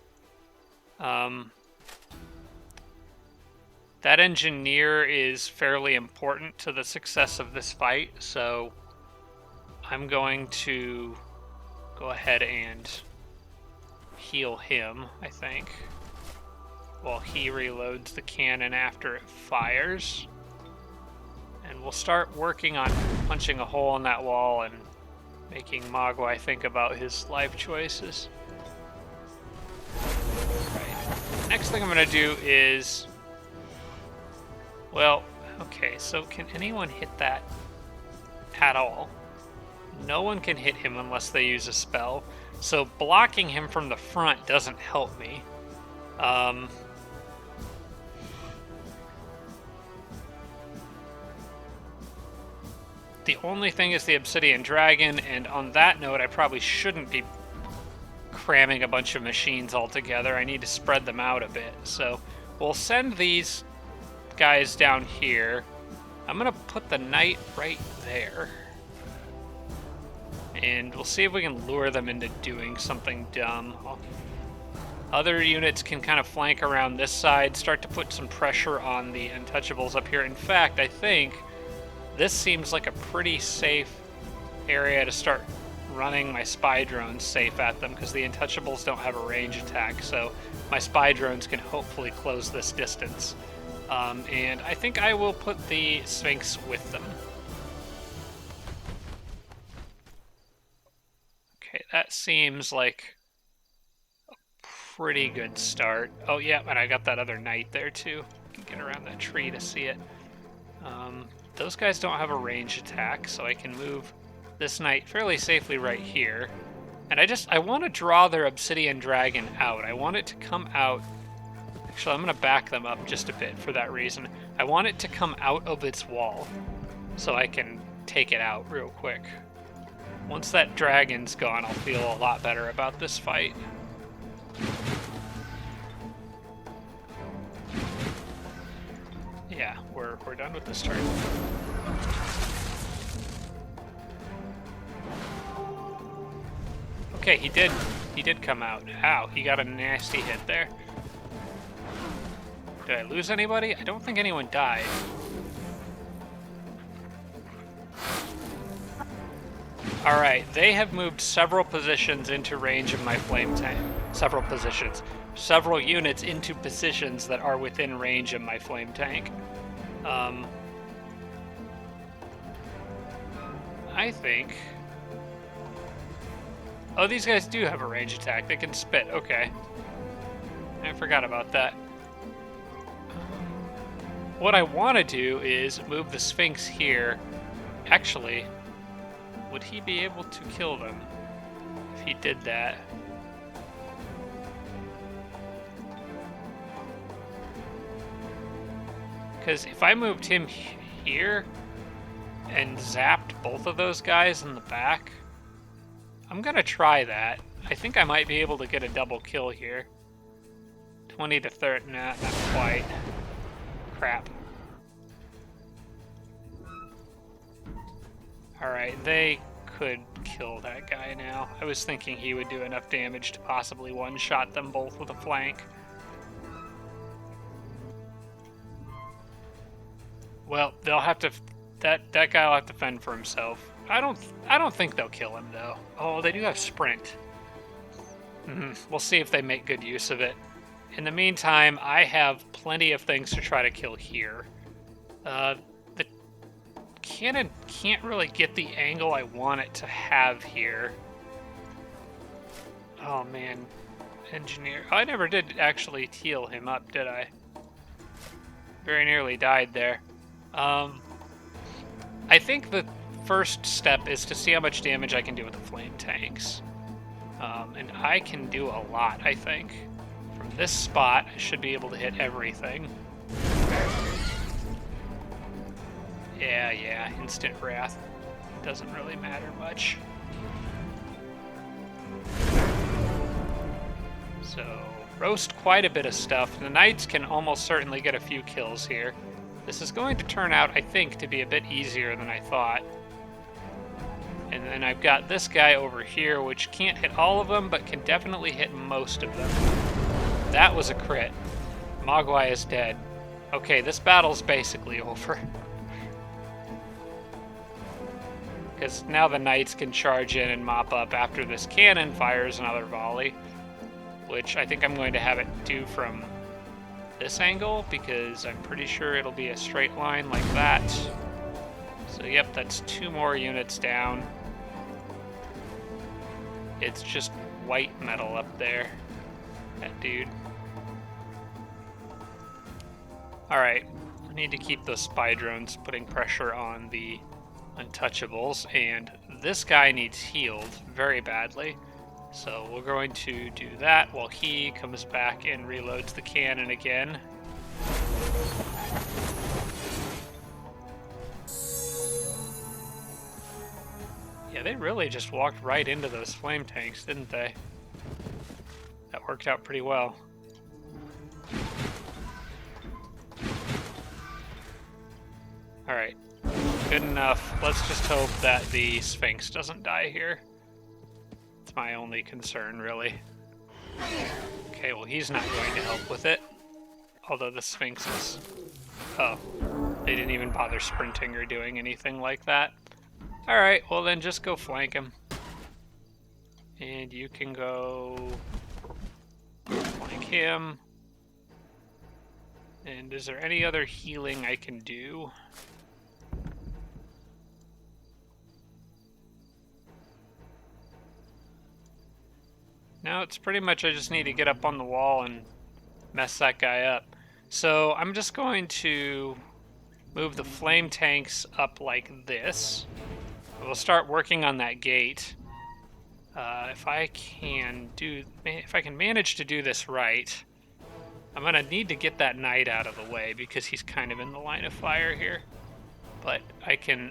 That engineer is fairly important to the success of this fight, so I'm going to go ahead and heal him, I think, while he reloads the cannon after it fires. And we'll start working on punching a hole in that wall and making Mogwai think about his life choices. Right. Next thing I'm going to do is... Well, okay, so can anyone hit that at all? No one can hit him unless they use a spell. So blocking him from the front doesn't help me. The only thing is the Obsidian Dragon, and on that note, I probably shouldn't be cramming a bunch of machines all together. I need to spread them out a bit. So we'll send these guys down here. I'm gonna put the knight right there, and we'll see if we can lure them into doing something dumb. Other units can kind of flank around this side, start to put some pressure on the untouchables up here. In fact, I think this seems like a pretty safe area to start running my spy drones safe at them, because the untouchables don't have a range attack, so my spy drones can hopefully close this distance. And I think I will put the Sphinx with them. Okay, that seems like a pretty good start. Oh yeah, and I got that other knight there too. I can get around that tree to see it. Those guys don't have a range attack, so I can move this knight fairly safely right here. And I want to draw their Obsidian Dragon out. I want it to come out. Actually, I'm going to back them up just a bit for that reason. I want it to come out of its wall so I can take it out real quick. Once that dragon's gone, I'll feel a lot better about this fight. Yeah, we're done with this turn. Okay, he did come out. Ow, he got a nasty hit there. Did I lose anybody? I don't think anyone died. Alright, they have moved several positions into range of my flame tank. Several units into positions that are within range of my flame tank. I think... Oh, these guys do have a range attack. They can spit. Okay. I forgot about that. What I want to do is move the Sphinx here. Actually, would he be able to kill them if he did that? Because if I moved him here and zapped both of those guys in the back, I'm going to try that. I think I might be able to get a double kill here. 20 to 30, nah, not quite. Crap. Alright, they could kill that guy now. I was thinking he would do enough damage to possibly one-shot them both with a flank. Well, they'll have to... That guy will have to fend for himself. I don't think they'll kill him, though. Oh, they do have sprint. We'll see if they make good use of it. In the meantime, I have plenty of things to try to kill here. The cannon can't really get the angle I want it to have here. Oh, man. Engineer. Oh, I never did actually heal him up, did I? Very nearly died there. I think the first step is to see how much damage I can do with the flame tanks. And I can do a lot, I think. From this spot, I should be able to hit everything. Yeah, instant wrath. Doesn't really matter much. So, roast quite a bit of stuff. The knights can almost certainly get a few kills here. This is going to turn out, I think, to be a bit easier than I thought. And then I've got this guy over here, which can't hit all of them, but can definitely hit most of them. That was a crit. Mogwai is dead. Okay, this battle's basically over. Because now the knights can charge in and mop up after this cannon fires another volley, which I think I'm going to have it do from this angle, because I'm pretty sure it'll be a straight line like that. So yep, that's 2 more units down. It's just white metal up there, that dude. Alright, I need to keep those spy drones putting pressure on the untouchables, and this guy needs healed very badly. So we're going to do that while he comes back and reloads the cannon again. Yeah, they really just walked right into those flame tanks, didn't they? That worked out pretty well. Alright, good enough. Let's just hope that the Sphinx doesn't die here. It's my only concern, really. Okay, well, he's not going to help with it. Although the Sphinx is... Oh, they didn't even bother sprinting or doing anything like that. Alright, well then just go flank him. And you can go flank him. And is there any other healing I can do? No, it's pretty much I just need to get up on the wall and mess that guy up. So I'm just going to move the flame tanks up like this. We'll start working on that gate. If I can manage to do this right, I'm gonna need to get that knight out of the way because he's kind of in the line of fire here. But I can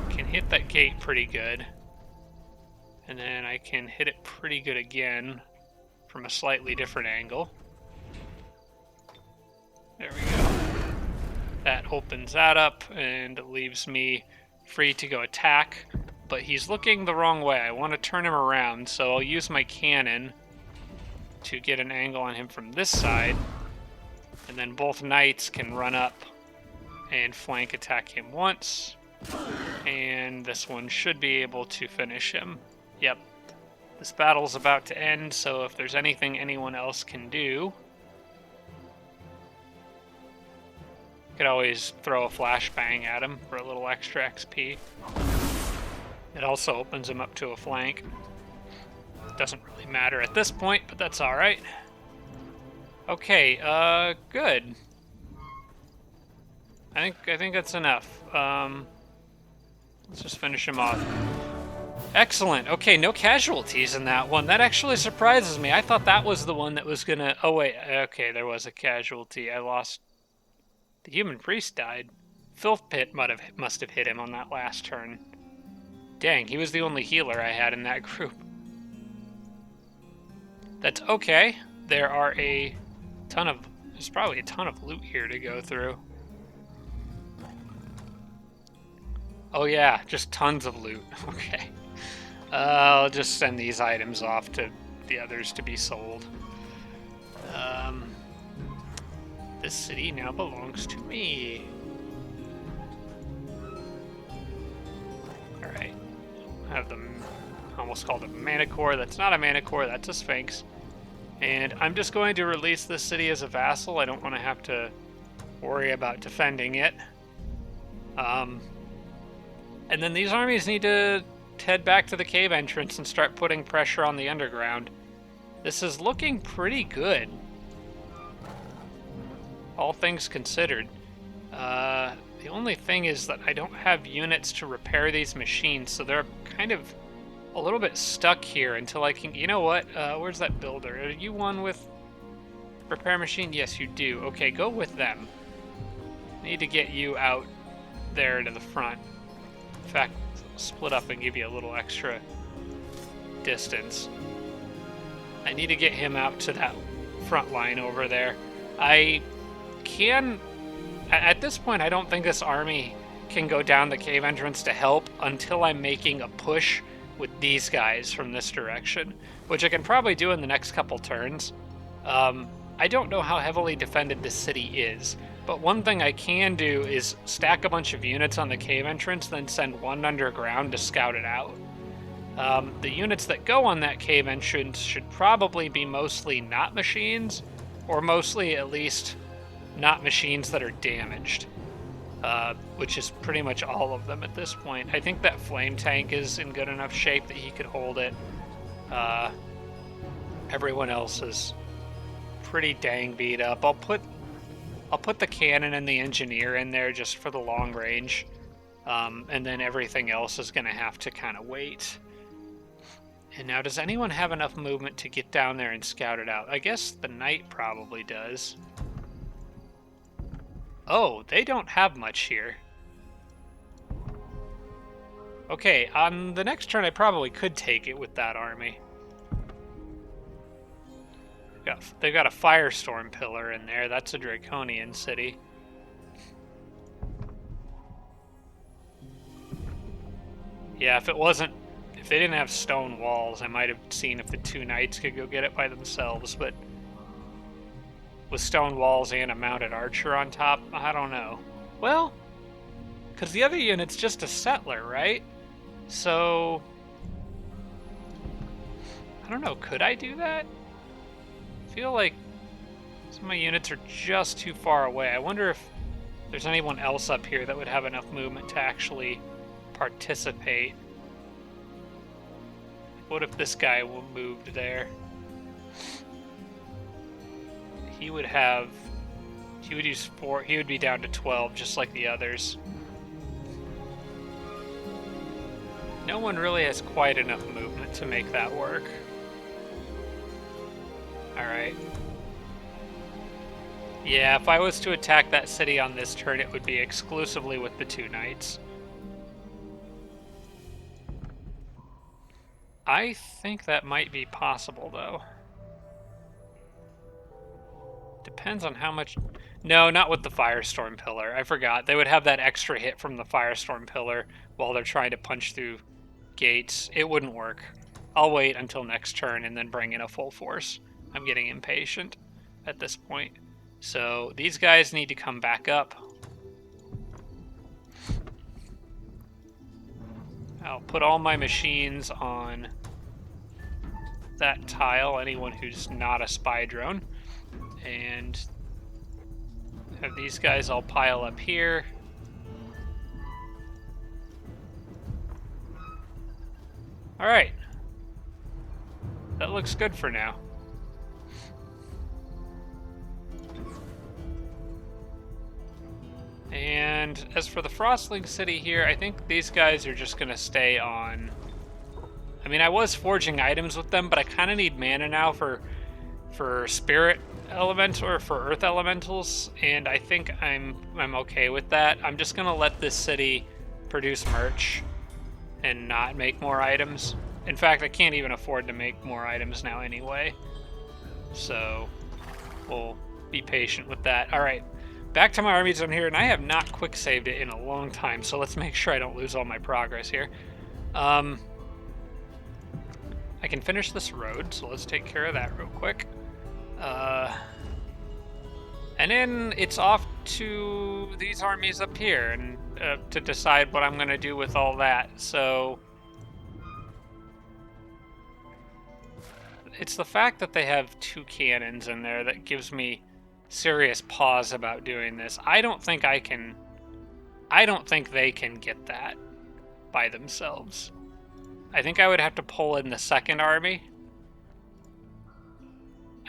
hit that gate pretty good. And then I can hit it pretty good again from a slightly different angle. There we go. That opens that up and leaves me free to go attack. But he's looking the wrong way. I want to turn him around, so I'll use my cannon to get an angle on him from this side. And then both knights can run up and flank attack him once. And this one should be able to finish him. Yep. This battle's about to end, so if there's anything anyone else can do... Could always throw a flashbang at him for a little extra XP. It also opens him up to a flank. Doesn't really matter at this point, but that's alright. Okay, good. I think that's enough. Let's just finish him off. Excellent. Okay, no casualties in that one. That actually surprises me. I thought that was the one that was gonna... Oh, wait. Okay, there was a casualty. I lost... The human priest died. Filth Pit must have hit him on that last turn. Dang, he was the only healer I had in that group. That's okay. There's probably a ton of loot here to go through. Oh yeah, just tons of loot. Okay. I'll just send these items off to the others to be sold. This city now belongs to me. Alright. I have the... almost called a mana core. That's not a mana core, that's a Sphinx. And I'm just going to release this city as a vassal. I don't want to have to worry about defending it. And then these armies need to head back to the cave entrance and start putting pressure on the underground. This is looking pretty good, all things considered. The only thing is that I don't have units to repair these machines, so they're kind of a little bit stuck here until I can... You know what? Where's that builder? Are you one with repair machine? Yes, you do. Okay, go with them. I need to get you out there to the front. In fact, split up and give you a little extra distance. I need to get him out to that front line over there. At this point, I don't think this army can go down the cave entrance to help until I'm making a push with these guys from this direction, which I can probably do in the next couple turns. I don't know how heavily defended this city is, but one thing I can do is stack a bunch of units on the cave entrance, then send one underground to scout it out. The units that go on that cave entrance should probably be mostly not machines, or mostly at least not machines that are damaged, which is pretty much all of them at this point. I think that flame tank is in good enough shape that he could hold it. Everyone else is pretty dang beat up. I'll put the cannon and the engineer in there just for the long range, and then everything else is going to have to kind of wait. And now, does anyone have enough movement to get down there and scout it out? I guess the knight probably does. Oh, they don't have much here. Okay, on the next turn I probably could take it with that army. They've got a firestorm pillar in there. That's a draconian city. Yeah, if they didn't have stone walls, I might have seen if the two knights could go get it by themselves, but with stone walls and a mounted archer on top, I don't know. Well, because the other unit's just a settler, right? So, I don't know, could I do that? I feel like some of my units are just too far away. I wonder if there's anyone else up here that would have enough movement to actually participate. What if this guy moved there? He would use 4, he would be down to 12, just like the others. No one really has quite enough movement to make that work. Alright. Yeah, if I was to attack that city on this turn, it would be exclusively with the two knights. I think that might be possible, though. Depends on how much... No, not with the Firestorm Pillar. I forgot. They would have that extra hit from the Firestorm Pillar while they're trying to punch through gates. It wouldn't work. I'll wait until next turn and then bring in a full force. I'm getting impatient at this point. So these guys need to come back up. I'll put all my machines on that tile, anyone who's not a spy drone, and have these guys all pile up here. Alright. That looks good for now. And as for the Frostling City here, I think these guys are just going to stay on... I mean, I was forging items with them, but I kind of need mana now for Spirit Elemental or for Earth Elementals, and I think I'm okay with that. I'm just going to let this city produce merch and not make more items. In fact, I can't even afford to make more items now anyway. So we'll be patient with that. All right. Back to my army zone here, and I have not quick saved it in a long time, so let's make sure I don't lose all my progress here. I can finish this road, so let's take care of that real quick. And then it's off to these armies up here, and to decide what I'm going to do with all that. So it's the fact that they have two cannons in there that gives me serious pause about doing this. I don't think they can get that by themselves. I think I would have to pull in the second army.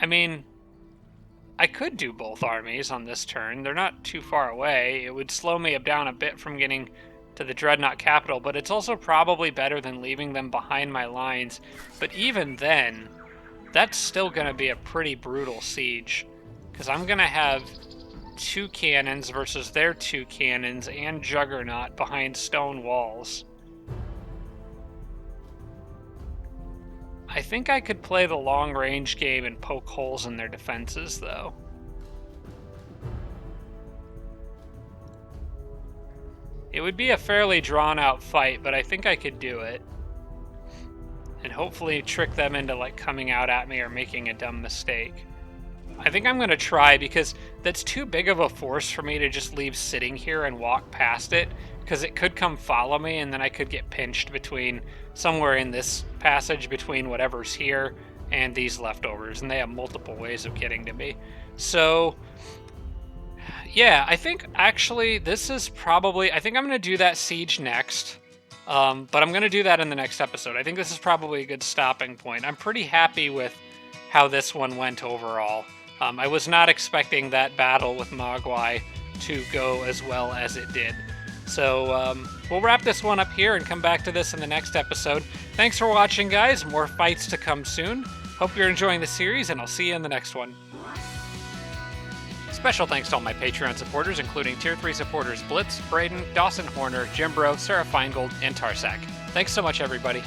I mean, I could do both armies on this turn. They're not too far away. It would slow me down a bit from getting to the Dreadnought capital, but it's also probably better than leaving them behind my lines. But even then, that's still going to be a pretty brutal siege, because I'm going to have two cannons versus their two cannons and Juggernaut behind stone walls. I think I could play the long-range game and poke holes in their defenses, though. It would be a fairly drawn-out fight, but I think I could do it. And hopefully trick them into, like, coming out at me or making a dumb mistake. I think I'm going to try, because that's too big of a force for me to just leave sitting here and walk past it, because it could come follow me, and then I could get pinched between somewhere in this passage between whatever's here and these leftovers, and they have multiple ways of getting to me. So yeah, I think actually this is probably, I think I'm going to do that siege next. But I'm going to do that in the next episode. I think this is probably a good stopping point. I'm pretty happy with how this one went overall. I was not expecting that battle with Mogwai to go as well as it did. So we'll wrap this one up here and come back to this in the next episode. Thanks for watching, guys. More fights to come soon. Hope you're enjoying the series, and I'll see you in the next one. Special thanks to all my Patreon supporters, including Tier 3 supporters Blitz, Braden, Dawson Horner, Jimbro, Sarah Feingold, and Tarsak. Thanks so much, everybody.